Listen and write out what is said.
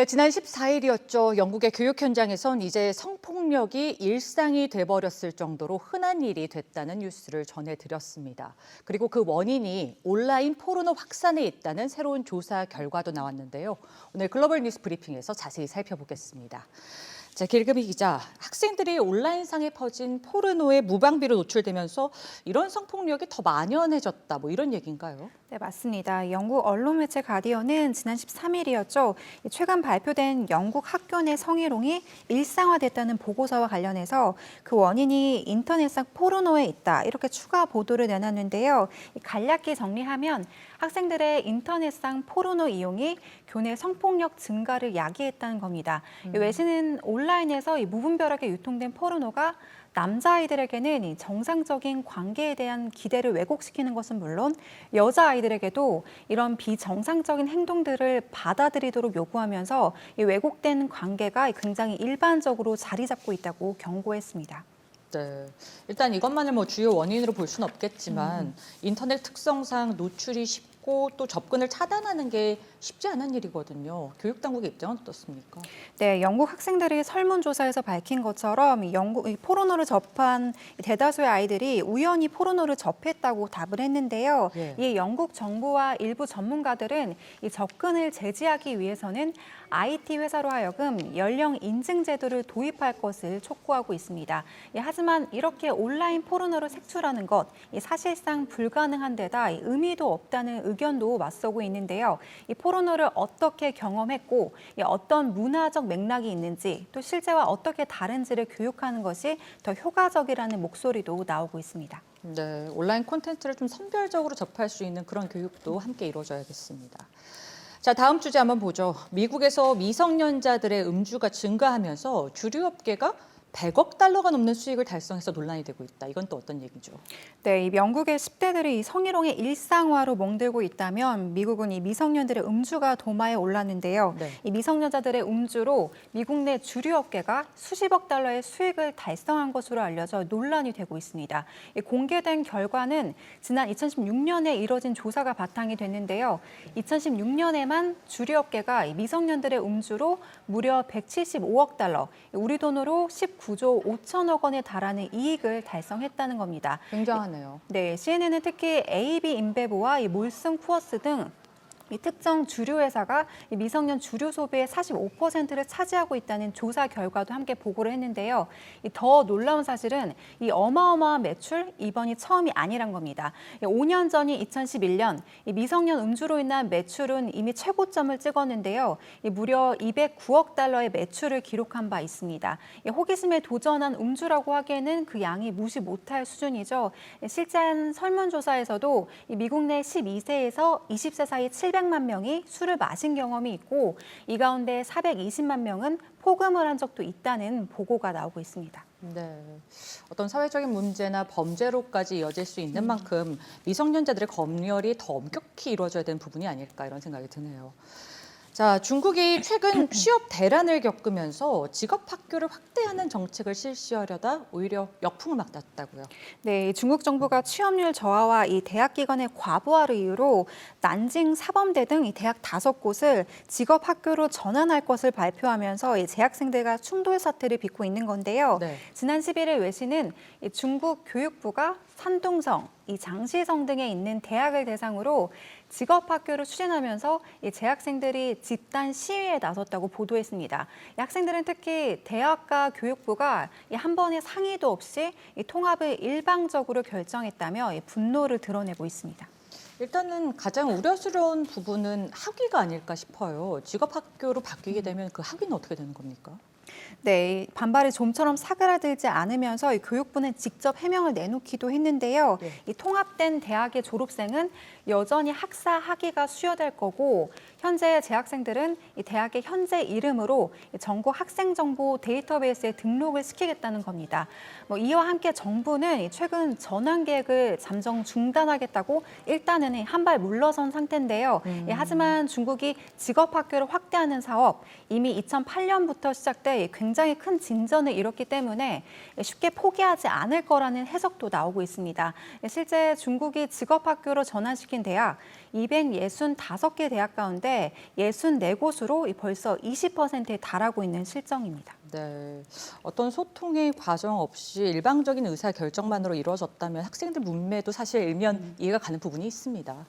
네, 지난 14일이었죠. 영국의 교육 현장에선 이제 성폭력이 일상이 돼버렸을 정도로 흔한 일이 됐다는 뉴스를 전해드렸습니다. 그리고 그 원인이 온라인 포르노 확산에 있다는 새로운 조사 결과도 나왔는데요. 오늘 글로벌 뉴스 브리핑에서 자세히 살펴보겠습니다. 자, 길금희 기자, 학생들이 온라인상에 퍼진 포르노에 무방비로 노출되면서 이런 성폭력이 더 만연해졌다, 이런 얘기인가요? 네, 맞습니다. 영국 언론 매체 가디언은 지난 13일이었죠. 최근 발표된 영국 학교 내 성희롱이 일상화됐다는 보고서와 관련해서 그 원인이 인터넷상 포르노에 있다, 이렇게 추가 보도를 내놨는데요. 간략히 정리하면 학생들의 인터넷상 포르노 이용이 교내 성폭력 증가를 야기했다는 겁니다. 외신은 온라인에서 무분별하게 유통된 포르노가 남자아이들에게는 이 정상적인 관계에 대한 기대를 왜곡시키는 것은 물론 여자아이들에게도 이런 비정상적인 행동들을 받아들이도록 요구하면서 이 왜곡된 관계가 굉장히 일반적으로 자리 잡고 있다고 경고했습니다. 네, 일단 이것만을 주요 원인으로 볼 수는 없겠지만 인터넷 특성상 노출이 쉽고 또 접근을 차단하는 게 쉽지 않은 일이거든요. 교육 당국의 입장은 어떻습니까? 네, 영국 학생들이 설문조사에서 밝힌 것처럼 포르노를 접한 대다수의 아이들이 우연히 포르노를 접했다고 답을 했는데요. 예. 이 영국 정부와 일부 전문가들은 이 접근을 제지하기 위해서는 IT 회사로 하여금 연령 인증 제도를 도입할 것을 촉구하고 있습니다. 하지만 이렇게 온라인 포르노를 색출하는 것 사실상 불가능한 데다 의미도 없다는 의견도 맞서고 있는데요. 이 포르노를 어떻게 경험했고 어떤 문화적 맥락이 있는지 또 실제와 어떻게 다른지를 교육하는 것이 더 효과적이라는 목소리도 나오고 있습니다. 네, 온라인 콘텐츠를 좀 선별적으로 접할 수 있는 그런 교육도 함께 이루어져야겠습니다. 자, 다음 주제 한번 보죠. 미국에서 미성년자들의 음주가 증가하면서 주류 업계가 100억 달러가 넘는 수익을 달성해서 논란이 되고 있다. 이건 또 어떤 얘기죠? 네, 이 영국의 10대들이 성희롱의 일상화로 멍들고 있다면 미국은 이 미성년들의 음주가 도마에 올랐는데요. 네. 이 미성년자들의 음주로 미국 내 주류 업계가 수십억 달러의 수익을 달성한 것으로 알려져 논란이 되고 있습니다. 공개된 결과는 지난 2016년에 이뤄진 조사가 바탕이 됐는데요. 2016년에만 주류 업계가 미성년들의 음주로 무려 175억 달러, 우리 돈으로 19조 5천억 원에 달하는 이익을 달성했다는 겁니다. 굉장하네요. 네, CNN은 특히 AB 인베보와 몰슨 쿠어스 등 이 특정 주류 회사가 미성년 주류 소비의 45%를 차지하고 있다는 조사 결과도 함께 보고를 했는데요. 더 놀라운 사실은 이 어마어마한 매출 이번이 처음이 아니란 겁니다. 5년 전인 2011년 미성년 음주로 인한 매출은 이미 최고점을 찍었는데요. 무려 209억 달러의 매출을 기록한 바 있습니다. 호기심에 도전한 음주라고 하기에는 그 양이 무시 못할 수준이죠. 실제 설문조사에서도 미국 내 12세에서 20세 사이 700만 명이 술을 마신 경험이 있고 이 가운데 420만 명은 폭음을 한 적도 있다는 보고가 나오고 있습니다. 네, 어떤 사회적인 문제나 범죄로까지 이어질 수 있는 만큼 미성년자들의 검열이 더 엄격히 이루어져야 되는 부분이 아닐까 이런 생각이 드네요. 자, 중국이 최근 취업 대란을 겪으면서 직업학교를 확대하는 정책을 실시하려다 오히려 역풍을 맞았다고요. 네, 중국 정부가 취업률 저하와 이 대학 기관의 과부하를 이유로 난징 사범대 등 이 대학 5곳을 직업학교로 전환할 것을 발표하면서 이 재학생들과 충돌 사태를 빚고 있는 건데요. 네. 지난 11일 외신은 이 중국 교육부가 산둥성, 이 장시성 등에 있는 대학을 대상으로 직업학교를 추진하면서 이 재학생들이 집단 시위에 나섰다고 보도했습니다. 이 학생들은 특히 대학과 교육부가 한 번의 상의도 없이 이 통합을 일방적으로 결정했다며 분노를 드러내고 있습니다. 일단은 가장 우려스러운 부분은 학위가 아닐까 싶어요. 직업학교로 바뀌게 되면 그 학위는 어떻게 되는 겁니까? 네, 반발이 좀처럼 사그라들지 않으면서 이 교육부는 직접 해명을 내놓기도 했는데요. 네. 이 통합된 대학의 졸업생은 여전히 학사 학위가 수여될 거고 현재 재학생들은 이 대학의 현재 이름으로 전국 학생 정보 데이터베이스에 등록을 시키겠다는 겁니다. 이와 함께 정부는 최근 전환 계획을 잠정 중단하겠다고 일단은 한 발 물러선 상태인데요. 하지만 중국이 직업학교를 확대하는 사업 이미 2008년부터 시작돼 굉장히 큰 진전을 이뤘기 때문에 쉽게 포기하지 않을 거라는 해석도 나오고 있습니다. 실제 중국이 직업학교로 전환시킨 대학 265개 대학 가운데 있는데 64곳으로 벌써 20%에 달하고 있는 실정입니다. 네, 어떤 소통의 과정 없이 일방적인 의사 결정만으로 이루어졌다면 학생들 문매도 사실 일면 이해가 가는 부분이 있습니다.